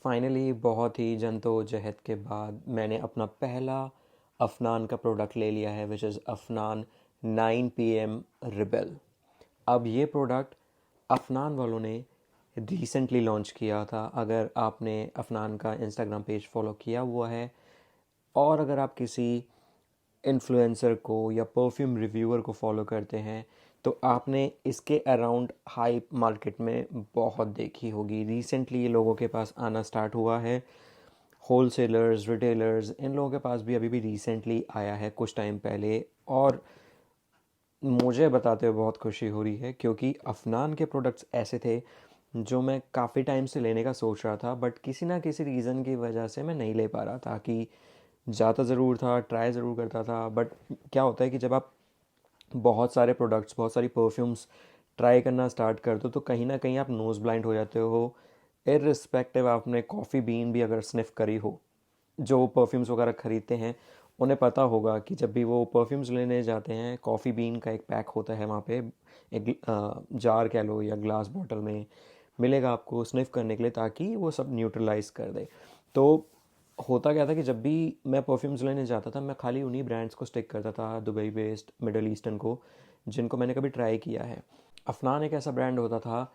Finally बहुत ही जद्दोजहद के बाद मैंने अपना पहला अफनान का प्रोडक्ट ले लिया है, विच इज़ अफनान 9 PM रिबेल। अब ये प्रोडक्ट अफनान वालों ने रिसेंटली लॉन्च किया था। अगर आपने अफनान का इंस्टाग्राम पेज फॉलो किया हुआ है और अगर आप किसी इन्फ्लुएंसर को या परफ्यूम रिव्यूअर को फॉलो करते हैं तो आपने इसके अराउंड हाइप मार्केट में बहुत देखी होगी। रिसेंटली ये लोगों के पास आना स्टार्ट हुआ है, होल सेलर्स, रिटेलर्स, इन लोगों के पास भी अभी भी रिसेंटली आया है कुछ टाइम पहले। और मुझे बताते हुए बहुत खुशी हो रही है क्योंकि अफनान के प्रोडक्ट्स ऐसे थे जो मैं काफ़ी टाइम से लेने का सोच रहा था, बट किसी ना किसी रीज़न की वजह से मैं नहीं ले पा रहा था। कि जाता ज़रूर था, ट्राई ज़रूर करता था, बट क्या होता है कि जब आप बहुत सारे प्रोडक्ट्स, बहुत सारी परफ्यूम्स ट्राई करना स्टार्ट कर दो तो कहीं ना कहीं आप नोज़ ब्लाइंड हो जाते हो। इर्रिस्पेक्टिव आपने कॉफ़ी बीन भी अगर स्निफ करी हो, जो परफ्यूम्स वगैरह ख़रीदते हैं उन्हें पता होगा कि जब भी वो परफ्यूम्स लेने जाते हैं, कॉफ़ी बीन का एक पैक होता है वहाँ पे, एक जार कह लो या ग्लास बॉटल में मिलेगा आपको स्निफ करने के लिए, ताकि वो सब न्यूट्रलाइज कर दे। तो होता क्या था कि जब भी मैं परफ्यूम्स लेने जाता था मैं खाली उन्हीं ब्रांड्स को स्टिक करता था, दुबई बेस्ड, मिडल ईस्टर्न को, जिनको मैंने कभी ट्राई किया है। अफनान एक ऐसा ब्रांड होता था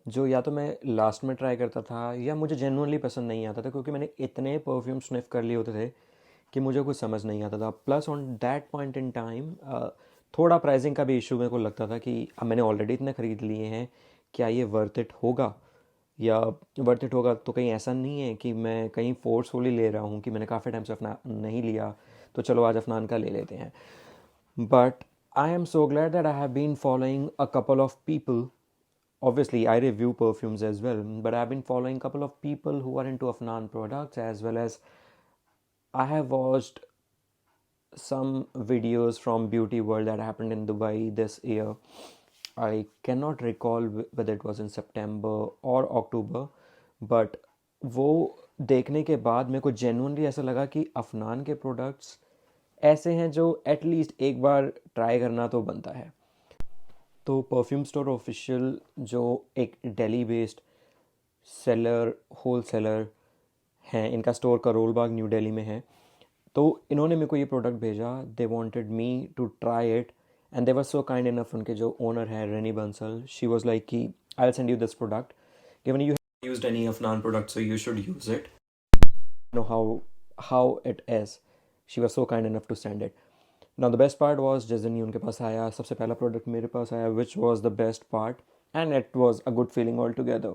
जो या तो मैं लास्ट में ट्राई करता था या मुझे जेन्युइनली पसंद नहीं आता था, क्योंकि मैंने इतने परफ्यूम स्निफ कर लिए होते थे कि मुझे कुछ समझ नहीं आता था। Plus on that point in time थोड़ा प्राइसिंग का भी इशू मेरे को लगता था कि अब मैंने ऑलरेडी इतने ख़रीद लिए हैं, क्या ये वर्थ इट होगा, या वर्थ इट होगा तो कहीं ऐसा नहीं है कि मैं कहीं फोर्सफुली ले रहा हूँ कि मैंने काफ़ी टाइम से अफनान नहीं लिया तो चलो आज अफनान का ले लेते हैं। But I am so glad that I have been following a couple of people. Obviously, I review perfumes as well, but I've been following a couple of people who are into Afnan products, as well as I have watched some videos from Beauty World that happened in Dubai this year. I cannot recall whether it was in September or October, but वो देखने के बाद मेरे को genuinely ऐसा लगा कि अफनान के प्रोडक्ट्स ऐसे हैं जो एटलीस्ट एक बार ट्राई करना तो बनता है। तो परफ्यूम स्टोर ऑफिशियल, जो एक Delhi based seller, whole seller हैं, इनका स्टोर करोल बाग न्यू दिल्ली में है। तो इन्होंने मेरे को ये प्रोडक्ट भेजा, they wanted me to try it and they were so kind enough. उनके जो ओनर है Renee Bansal, she was like कि I will send you this product, given you have used any Afnan product so you should use it, know how it is. She was so kind enough to send it. Now the best part was, जिस दिन ये उनके पास आया, सबसे पहला product मेरे पास आया, which was the best part and it was a good feeling all together.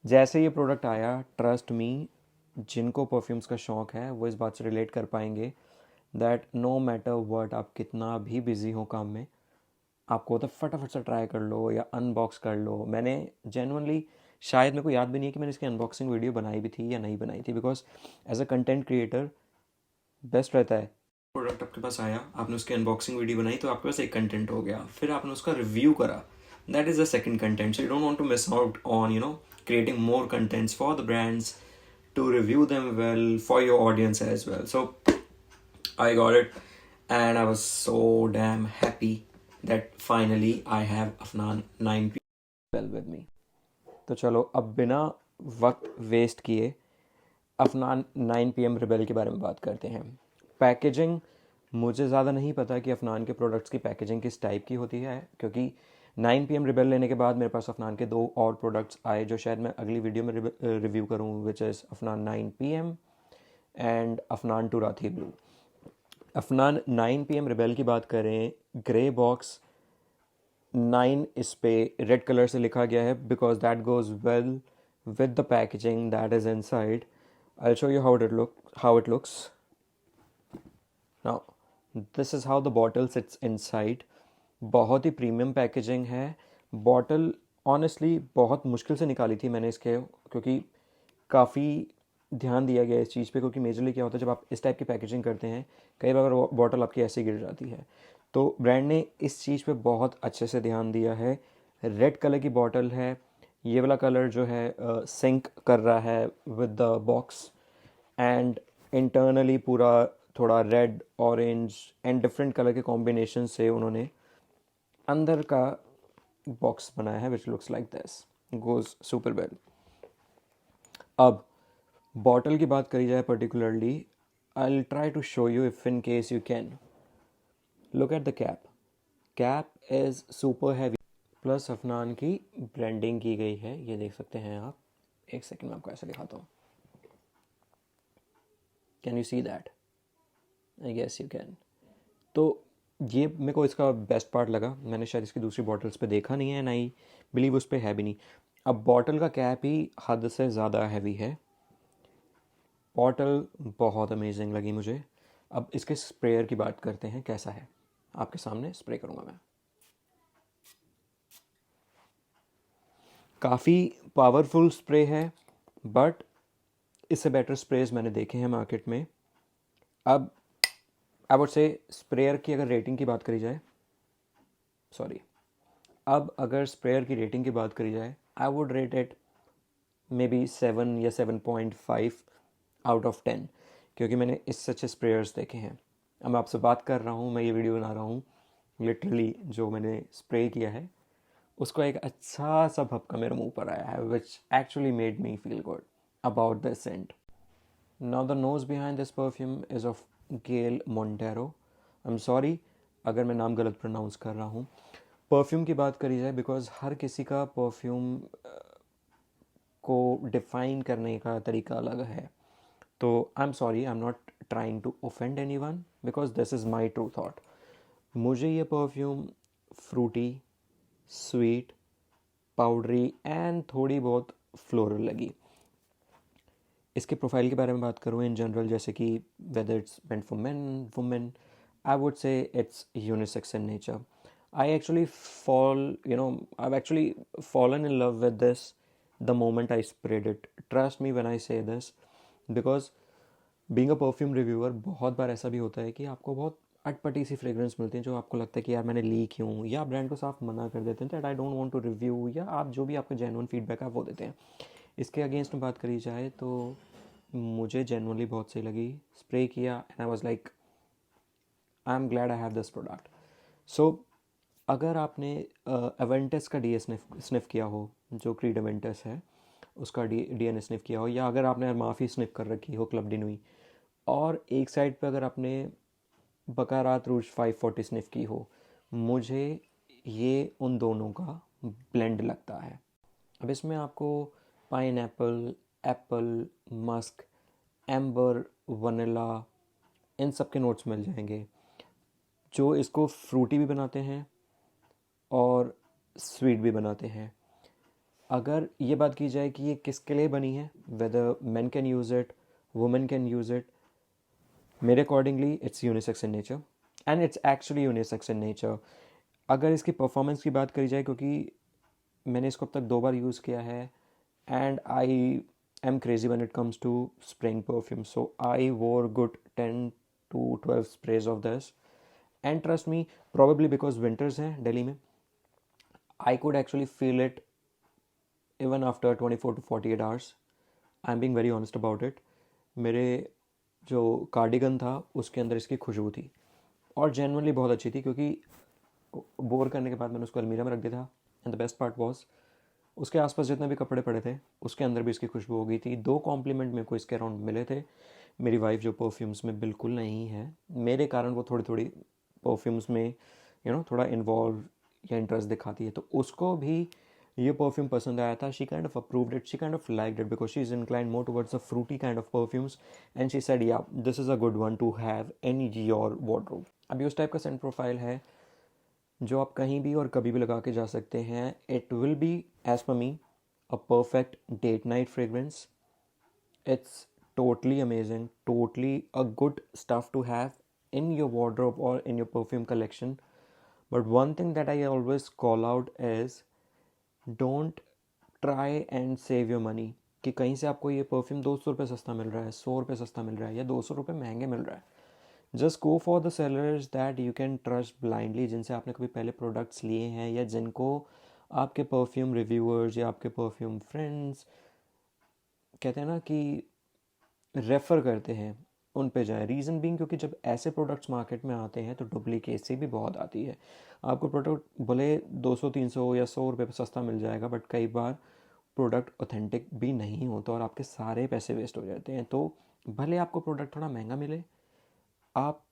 जैसे ये प्रोडक्ट आया, ट्रस्ट मी, जिनको परफ्यूम्स का शौक़ है वो इस बात से रिलेट कर पाएंगे दैट नो मैटर व्हाट, आप कितना भी बिजी हो काम में, आपको तो फटाफट से ट्राई कर लो या अनबॉक्स कर लो। मैंने जेनुअनली, शायद मेरे को याद भी नहीं है कि मैंने इसकी अनबॉक्सिंग वीडियो बनाई भी थी या नहीं बनाई थी, because as a content creator best रहता है, प्रोडक्ट आपके पास आया, आपने उसकी अनबॉक्सिंग वीडियो बनाई तो आपके पास एक कंटेंट हो गया, फिर आपने उसका रिव्यू करा, that is the second content. So you don't want to miss out on creating more contents for the brands to review them well for your audience as well. So I got it and I was so damn happy that finally I have Afnan 9 PM well with me. तो चलो अब बिना वक्त waste किए Afnan 9 PM rebel के बारे में बात करते हैं। पैकेजिंग, मुझे ज़्यादा नहीं पता कि अफनान के प्रोडक्ट्स की पैकेजिंग किस टाइप की होती है, क्योंकि 9 PM रिबेल लेने के बाद मेरे पास अफनान के 2 और प्रोडक्ट्स आए जो शायद मैं अगली वीडियो में रिव्यू करूँ, which is Afnan 9 PM and Afnan Turathi blue. Afnan 9 PM rebel की बात करें, ग्रे बॉक्स 9 इस पे रेड कलर से लिखा गया है because that goes well with the packaging that is inside. I'll show you how it looks. Now, this is how the bottle sits inside. बहुत ही प्रीमियम पैकेजिंग है। बॉटल ऑनेस्टली बहुत मुश्किल से निकाली थी मैंने इसके, क्योंकि काफ़ी ध्यान दिया गया इस चीज़ पे, क्योंकि मेजरली क्या होता है जब आप इस टाइप की पैकेजिंग करते हैं, कई बार बॉटल आपकी ऐसे गिर जाती है। तो ब्रांड ने इस चीज़ पे बहुत अच्छे से ध्यान दिया है। रेड कलर की बॉटल है, ये वाला कलर जो है सिंक कर रहा है with the box, and internally पूरा थोड़ा red, orange and different colour के कॉम्बिनेशन से उन्होंने अंदर का बॉक्स बनाया है, which looks like this, goes super well. अब बॉटल की बात करी जाए particularly, I will try to show you if in case you can look at the cap. Cap is super heavy, plus Afnan की branding की गई है, ये देख सकते हैं आप. एक सेकंड में आपको ऐसे दिखाता हूँ. Can you see that? I guess you can. तो ये मेरे को इसका बेस्ट पार्ट लगा. मैंने शायद इसकी दूसरी बॉटल्स पे देखा नहीं है, नहीं बिलीव उस पर है भी नहीं. अब बॉटल का कैप ही हद से ज़्यादा हैवी है. बॉटल बहुत अमेजिंग लगी मुझे. अब इसके स्प्रेयर की बात करते हैं, कैसा है. आपके सामने स्प्रे करूँगा मैं. काफ़ी पावरफुल स्प्रे है, बट इससे बेटर स्प्रेज मैंने देखे हैं मार्केट में. अब आई वुड से स्प्रेयर की अगर रेटिंग की बात करी जाए, सॉरी, अब अगर स्प्रेयर की रेटिंग की बात करी जाए, I would rate it may be 7 या 7.5 आउट ऑफ 10, क्योंकि मैंने इससे अच्छे स्प्रेयर्स देखे हैं. अब मैं आपसे बात कर रहा हूँ, मैं ये वीडियो बना रहा हूँ, लिटरली जो मैंने स्प्रे किया है उसको एक अच्छा सा भपका मेरे मुंह पर आया है, which actually made me feel good about the scent. Now the nose behind this perfume is of Gail Montero. I am sorry अगर मैं नाम गलत प्रोनाउंस कर रहा हूँ. परफ्यूम की बात करी जाए, बिकॉज हर किसी का परफ्यूम को डिफाइन करने का तरीका अलग है. तो I am sorry, I am not trying to offend anyone, because this is my true thought. मुझे ये perfume fruity, sweet, powdery and थोड़ी बहुत फ्लोरल लगी. इसके प्रोफाइल के बारे में बात करूँ इन जनरल, जैसे कि whether it's meant for main, women, I would say it's unisex in nature. I actually I've actually fallen in love with this the moment I sprayed it. Trust me when I say this, because being a perfume reviewer, बहुत बार ऐसा भी होता है कि आपको बहुत अटपटी सी fragrance मिलती है जो आपको लगता है कि यार मैंने ली क्यों, या ब्रांड को साफ मना कर देते हैं that I don't want to review, या आप जो भी आपका जेन्युइन फीडबैक है वो देते हैं. इसके अगेंस्ट में बात करी जाए तो मुझे जेन्युइनली बहुत सही लगी. स्प्रे किया and I was like I am glad I have this product. So अगर आपने एवेंटस का डी स्निफ किया हो, जो क्रीड एवेंटस है उसका डी एन स्निफ किया हो, या अगर आपने माफ़ी स्निफ कर रखी हो क्लब डिनुई, और एक साइड पे अगर आपने बकारात रूज 540 स्निफ की हो, मुझे ये उन दोनों का ब्लेंड लगता है. अब इसमें आपको pineapple, apple, musk, amber, vanilla, इन सब के नोट्स मिल जाएंगे, जो इसको फ्रूटी भी बनाते हैं और स्वीट भी बनाते हैं. अगर ये बात की जाए कि ये किसके लिए बनी है, whether man can use it, women can use it, मेरे accordingly it's unisex in nature, and it's actually unisex in nature. अगर इसकी परफॉर्मेंस की बात करी जाए, क्योंकि मैंने इसको अब तक 2 बार यूज़ किया है, and I am crazy when it comes to spraying perfume, so I wore good 10 to 12 sprays of this. And trust me, probably because winters हैं दिल्ली में, I could actually feel it even after 24 to 48 hours. I'm being very honest about it. मेरे जो cardigan था उसके अंदर इसकी खुशबू थी, और जेनुअनली बहुत अच्छी थी, क्योंकि बोर करने के बाद मैंने उसको अलमीरा में रख दिया था. And the best part was उसके आसपास जितने भी कपड़े पड़े थे उसके अंदर भी इसकी खुशबू हो गई थी. 2 कॉम्प्लीमेंट मेरे को इसके अराउंड मिले थे. मेरी वाइफ जो परफ्यूम्स में बिल्कुल नहीं है, मेरे कारण वो थोड़ी थोड़ी परफ्यूम्स में थोड़ा इन्वॉल्व या इंटरेस्ट दिखाती है, तो उसको भी ये परफ्यूम पसंद आया था. She kind of approved it, she kind of liked it, because she is inclined more towards a fruity kind of perfumes, and she said yeah this is a good one to have in your wardrobe. अभी उस type का Saint profile है जो आप कहीं भी और कभी भी लगा के जा सकते हैं. It will be as per me a perfect date night fragrance. It's totally amazing, totally a good stuff to have in your wardrobe or in your perfume collection. But one thing that I always call out is don't try and save your money. कि कहीं से आपको ये perfume 200 रुपये सस्ता मिल रहा है, 100 रुपये सस्ता मिल रहा है, या 200 रुपये महंगे मिल रहा है. Just go for the sellers that you can trust blindly, जिनसे आपने कभी पहले प्रोडक्ट्स लिए हैं, या जिनको आपके परफ्यूम रिव्यूअर्स या आपके परफ्यूम फ्रेंड्स कहते हैं ना कि रेफ़र करते हैं, उन पे जाएं. रीज़न बीइंग क्योंकि जब ऐसे प्रोडक्ट्स मार्केट में आते हैं तो डुप्लीकेसी भी बहुत आती है. आपको प्रोडक्ट भले 200 300 या 100 रुपये पर सस्ता मिल जाएगा, बट कई बार प्रोडक्ट ऑथेंटिक भी नहीं होता और आपके सारे पैसे वेस्ट हो जाते हैं। तो भले आपको प्रोडक्ट थोड़ा महंगा मिले, आप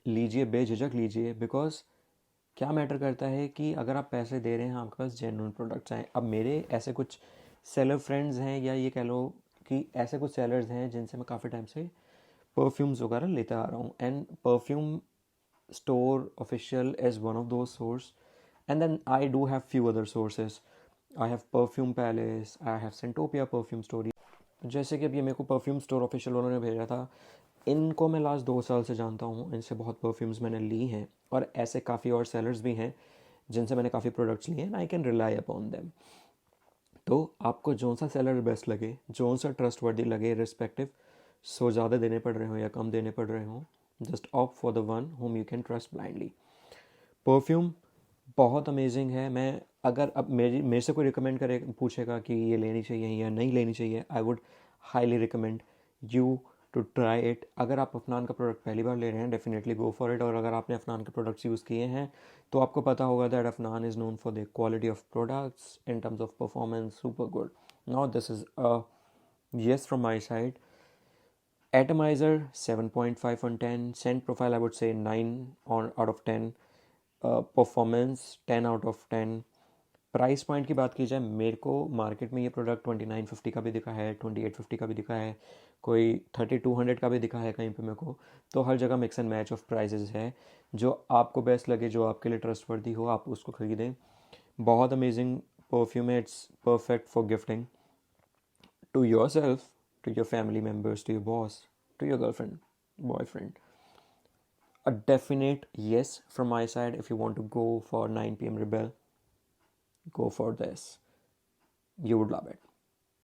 लीजिए, बेझिझक लीजिए, बिकॉज क्या मैटर करता है कि अगर आप पैसे दे रहे हैं, आपके पास जेन्युइन प्रोडक्ट्स हैं। अब मेरे ऐसे कुछ सेलर फ्रेंड्स हैं, या ये कह लो कि ऐसे कुछ सेलर्स हैं जिनसे मैं काफ़ी टाइम से परफ्यूम्स वगैरह लेता आ रहा हूँ, and perfume store official is one of those source, and then I do have few other sources. I have perfume palace, I have Scentopia perfume story. जैसे कि अब ये मेरे को परफ्यूम स्टोर ऑफिशियल उन्होंने भेजा था, इनको मैं लास्ट 2 साल से जानता हूँ, इनसे बहुत परफ्यूम्स मैंने ली हैं, और ऐसे काफ़ी और सेलर्स भी हैं जिनसे मैंने काफ़ी प्रोडक्ट्स लिए हैं, I can rely upon them. तो आपको जो सा सेलर बेस्ट लगे, जो सा ट्रस्ट वर्दी लगे, रिस्पेक्टिव सो ज़्यादा देने पड़ रहे हो या कम देने पड़ रहे हो, just opt for the one home you can trust blindly. Perfume बहुत अमेजिंग है। मैं अगर अब मेरे से कोई रिकमेंड करे, पूछेगा कि ये लेनी चाहिए या नहीं लेनी चाहिए, I would highly recommend you to try it. अगर आप अफनान का प्रोडक्ट पहली बार ले रहे हैं, डेफिनेटली गो फॉर इट। और अगर आपने अफनान के प्रोडक्ट्स यूज़ किए हैं तो आपको पता होगा that Afnan is known for the quality of products in terms of performance, super good. Now this is a yes from my side. Atomizer 7.5 on 10. Scent profile I would say 9 out of 10. Performance 10 out of 10। Price point की बात की जाए, मेरे को market में ये product 2950 का भी दिखा है, 2850 का भी दिखा है, कोई 3200 का भी दिखा है कहीं पे मेरे को। तो हर जगह mix and match of prices है। जो आपको बेस्ट लगे, जो आपके लिए ट्रस्टवर्दी हो, आप उसको ख़रीदें। बहुत अमेजिंग परफ्यूम है, it's perfect for gifting to yourself, to your family members, to your boss, to your girlfriend, boyfriend. A definite yes from my side. If you want to go for 9 p.m. Rebel, go for this. You would love it.